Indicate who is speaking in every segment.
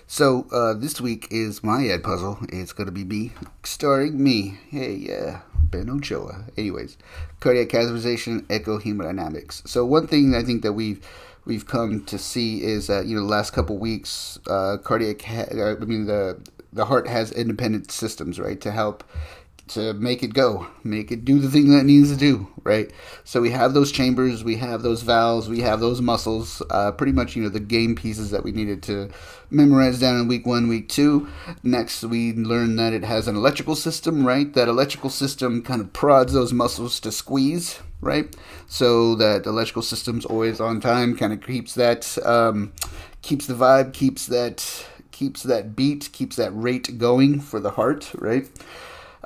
Speaker 1: So this week is my ed puzzle. It's going to be me, starring me. Hey, yeah, Ben Ochoa. Anyways, cardiac catheterization, echo hemodynamics. So one thing I think that we've come to see is that the last couple weeks, the heart has independent systems, right, to help to make it go, make it do the thing that it needs to do, right? So we have those chambers, we have those valves, we have those muscles, pretty much, the game pieces that we needed to memorize down in week 1, week 2. Next, we learned that it has an electrical system, right? That electrical system kind of prods those muscles to squeeze, right? So that electrical system's always on time, kind of keeps that, keeps the vibe, keeps that beat, keeps that rate going for the heart, right?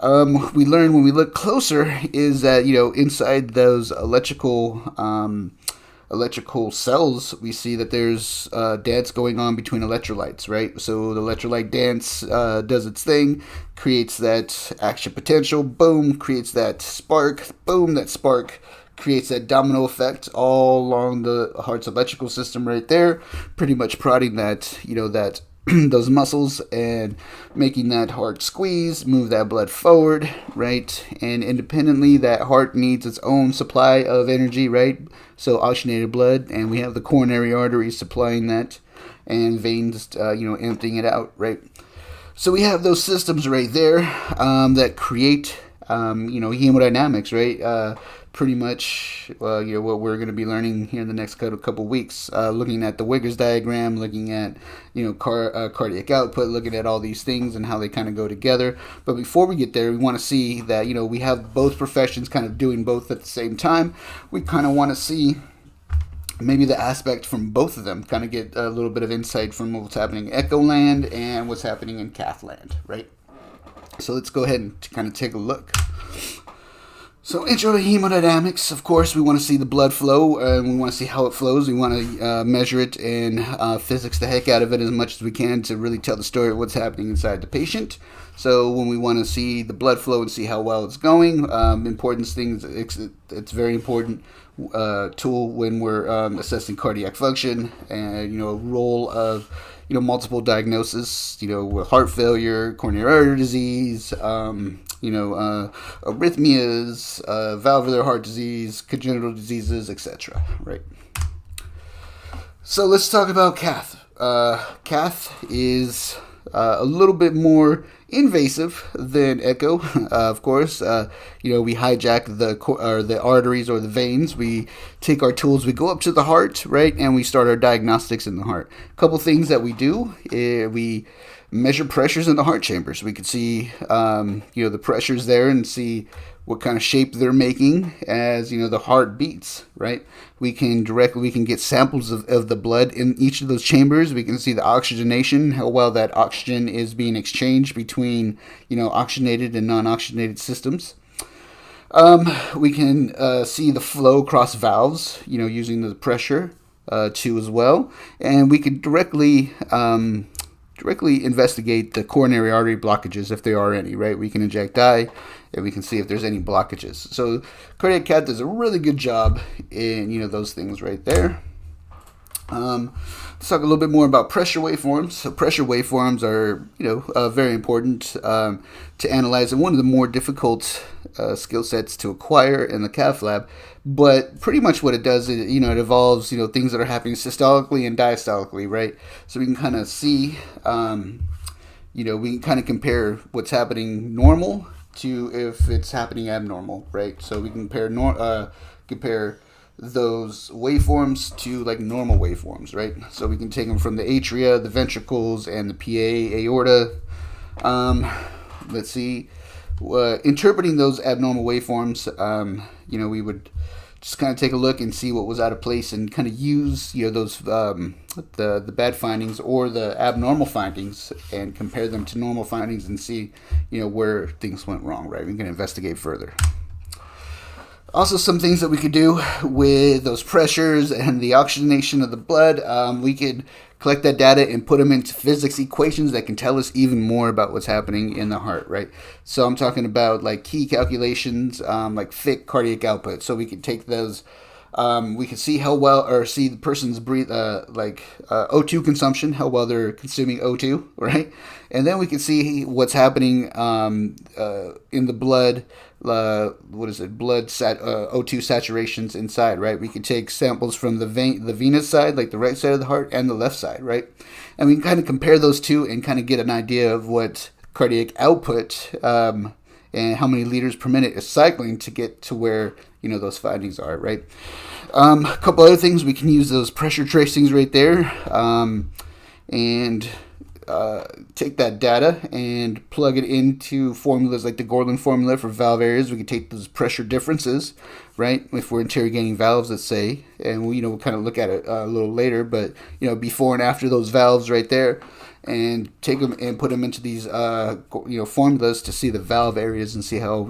Speaker 1: We learn when we look closer is that inside those electrical cells, we see that there's dance going on between electrolytes, right? So the electrolyte dance does its thing, creates that action potential, boom, creates that spark, boom, that spark creates that domino effect all along the heart's electrical system right there, pretty much prodding that that those muscles and making that heart squeeze, move that blood forward, right? And independently, that heart needs its own supply of energy, right? So oxygenated blood, and we have the coronary arteries supplying that, and veins, emptying it out, right? So we have those systems right there that create, hemodynamics, right? Pretty much, what we're going to be learning here in the next couple weeks, looking at the Wiggers diagram, looking at, cardiac output, looking at all these things and how they kind of go together. But before we get there, we want to see that, we have both professions kind of doing both at the same time. We kind of want to see maybe the aspect from both of them, kind of get a little bit of insight from what's happening in Echo Land and what's happening in Cath Land, right? So let's go ahead and kind of take a look. So intro to hemodynamics, of course, we want to see the blood flow, and we want to see how it flows. We want to measure it and physics the heck out of it as much as we can to really tell the story of what's happening inside the patient. So when we want to see the blood flow and see how well it's going, important things, it's very important tool when we're assessing cardiac function and, role of multiple diagnosis, with heart failure, coronary artery disease, arrhythmias, valvular heart disease, congenital diseases, etc. Right. So let's talk about Cath. Cath is a little bit more invasive than echo. Of course, we hijack the arteries or the veins. We take our tools, we go up to the heart, right, and we start our diagnostics in the heart. A couple things that we do: we measure pressures in the heart chambers. We can see, the pressures there and see what kind of shape they're making as the heart beats, right? We can get samples of the blood in each of those chambers. We can see the oxygenation, how well that oxygen is being exchanged between oxygenated and non-oxygenated systems. We can see the flow across valves, using the pressure too as well, and we can directly investigate the coronary artery blockages if there are any, right? We can inject dye and we can see if there's any blockages. So cardiac cath does a really good job in, those things right there. Let's talk a little bit more about pressure waveforms. So pressure waveforms are, very important to analyze, and one of the more difficult skill sets to acquire in the cath lab. But pretty much what it does is, it involves, things that are happening systolically and diastolically, right? So we can kind of see, we can kind of compare what's happening normal to if it's happening abnormal, right? So we can compare those waveforms to like normal waveforms, right? So we can take them from the atria, the ventricles, and the PA aorta. Let's see. Interpreting those abnormal waveforms, we would just kind of take a look and see what was out of place and kind of use, those the bad findings or the abnormal findings and compare them to normal findings and see, where things went wrong, right? We can investigate further. Also, some things that we could do with those pressures and the oxygenation of the blood, we could collect that data and put them into physics equations that can tell us even more about what's happening in the heart, right? So I'm talking about like key calculations, like thick cardiac output. So we could take those We can see how well, or see the person's O2 consumption, how well they're consuming O2, right? And then we can see what's happening in the blood. O2 saturations inside, right? We can take samples from the venous side, like the right side of the heart, and the left side, right? And we can kind of compare those two and kind of get an idea of what cardiac output and how many liters per minute is cycling to get to where those findings are, right? A couple other things, we can use those pressure tracings right there, and take that data and plug it into formulas like the Gorlin formula for valve areas. We can take those pressure differences, right? If we're interrogating valves, let's say, and we'll kind of look at it a little later, but before and after those valves right there, and take them and put them into these formulas to see the valve areas and see how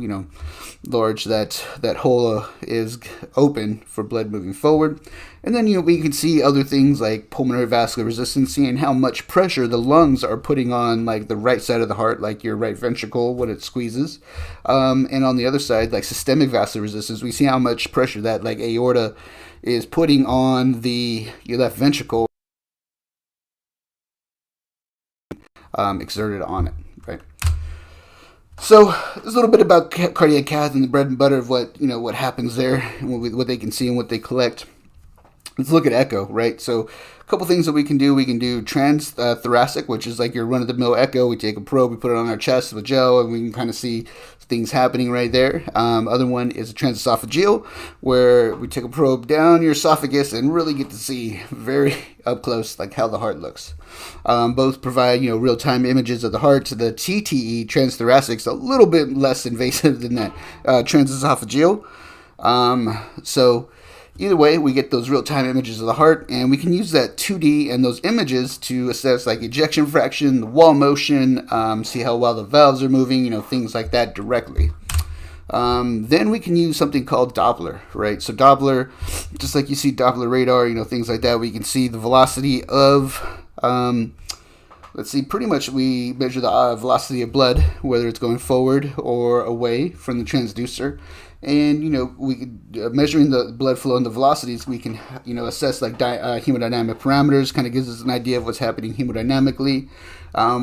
Speaker 1: large that hole is open for blood moving forward. And then we can see other things like pulmonary vascular resistance, seeing how much pressure the lungs are putting on like the right side of the heart, like your right ventricle when it squeezes, and on the other side, like systemic vascular resistance, we see how much pressure that like aorta is putting on your left ventricle, exerted on it, right? So there's a little bit about cardiac cath and the bread and butter of what happens there, and what they can see and what they collect. Let's look at echo, right? So a couple things that we can do. We can do transthoracic, which is like your run-of-the-mill echo. We take a probe, we put it on our chest with gel, and we can kind of see things happening right there. Other one is a transesophageal, where we take a probe down your esophagus and really get to see very up close like how the heart looks. Both provide real-time images of the heart. The TTE, transthoracic, is a little bit less invasive than that transesophageal. So either way, we get those real-time images of the heart, and we can use that 2D and those images to assess like ejection fraction, the wall motion, see how well the valves are moving, things like that directly. Then we can use something called Doppler, right? So Doppler, just like you see Doppler radar, things like that, we can see the velocity of, let's see, pretty much we measure the velocity of blood, whether it's going forward or away from the transducer. And we measuring the blood flow and the velocities, we can assess like hemodynamic parameters. Kind of gives us an idea of what's happening hemodynamically.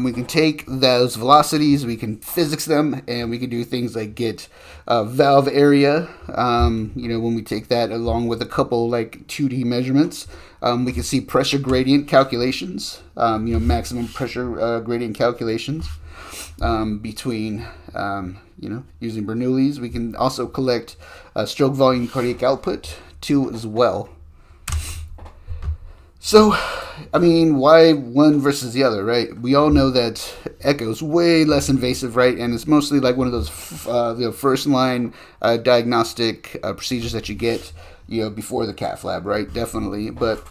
Speaker 1: We can take those velocities, we can physics them, and we can do things like get valve area. When we take that along with a couple like 2D measurements, we can see pressure gradient calculations. Maximum pressure gradient calculations between. Using Bernoulli's. We can also collect stroke volume cardiac output too as well. So, why one versus the other, right? We all know that echo is way less invasive, right? And it's mostly like one of those first line diagnostic procedures that you get, before the cath lab, right? Definitely, but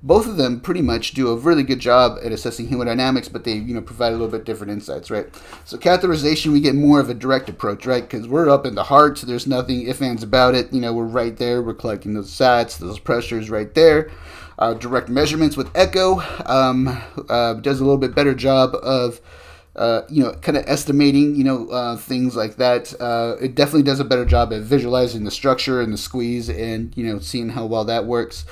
Speaker 1: both of them pretty much do a really good job at assessing hemodynamics, but they provide a little bit different insights, right? So catheterization, we get more of a direct approach, right? Because we're up in the heart, so there's nothing ifs, ands about it. We're right there. We're collecting those sats, those pressures right there. Direct measurements with echo does a little bit better job of kind of estimating, things like that. It definitely does a better job at visualizing the structure and the squeeze and, seeing how well that works.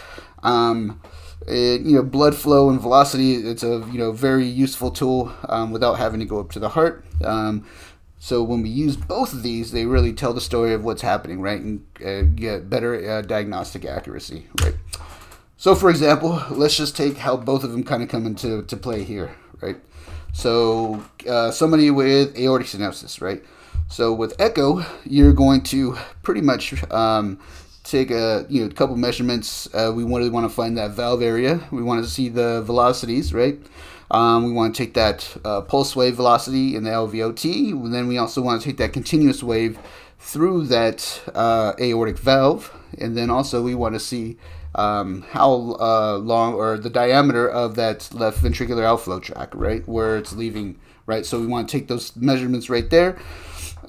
Speaker 1: Blood flow and velocity, it's a very useful tool without having to go up to the heart. So when we use both of these, they really tell the story of what's happening, right, and get better diagnostic accuracy, right? So for example, let's just take how both of them kind of come into play here, right? So somebody with aortic stenosis, right? So with echo, you're going to pretty much take a couple measurements. We want to find that valve area. We want to see the velocities, right? We want to take that pulse wave velocity in the LVOT. And then we also want to take that continuous wave through that aortic valve. And then also we want to see how long, or the diameter of that left ventricular outflow tract, right, where it's leaving, right? So we want to take those measurements right there.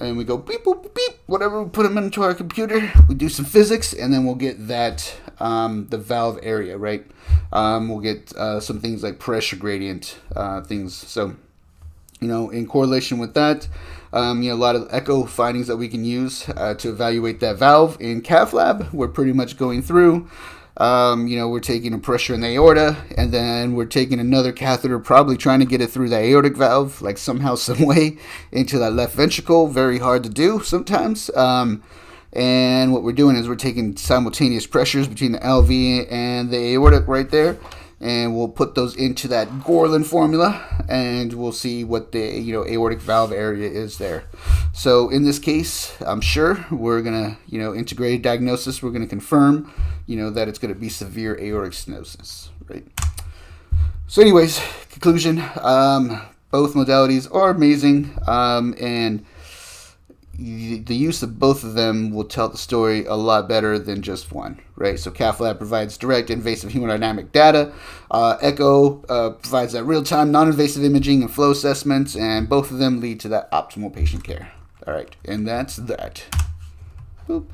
Speaker 1: And we go beep, boop, beep, whatever, we put them into our computer, we do some physics, and then we'll get that, the valve area, right? We'll get some things like pressure gradient things. So In correlation with that, a lot of echo findings that we can use to evaluate that valve. In Cath lab, we're pretty much going through. We're taking a pressure in the aorta, and then we're taking another catheter, probably trying to get it through the aortic valve, like somehow, some way, into that left ventricle. Very hard to do sometimes. And what we're doing is we're taking simultaneous pressures between the LV and the aortic right there. And we'll put those into that Gorlin formula, and we'll see what the aortic valve area is there. So in this case, I'm sure we're gonna integrated diagnosis. We're gonna confirm that it's gonna be severe aortic stenosis, right? So, anyways, conclusion: both modalities are amazing, and the use of both of them will tell the story a lot better than just one, right? So Cath lab provides direct invasive hemodynamic data. Echo provides that real-time non-invasive imaging and flow assessments, and both of them lead to that optimal patient care. All right, and that's that. Boop.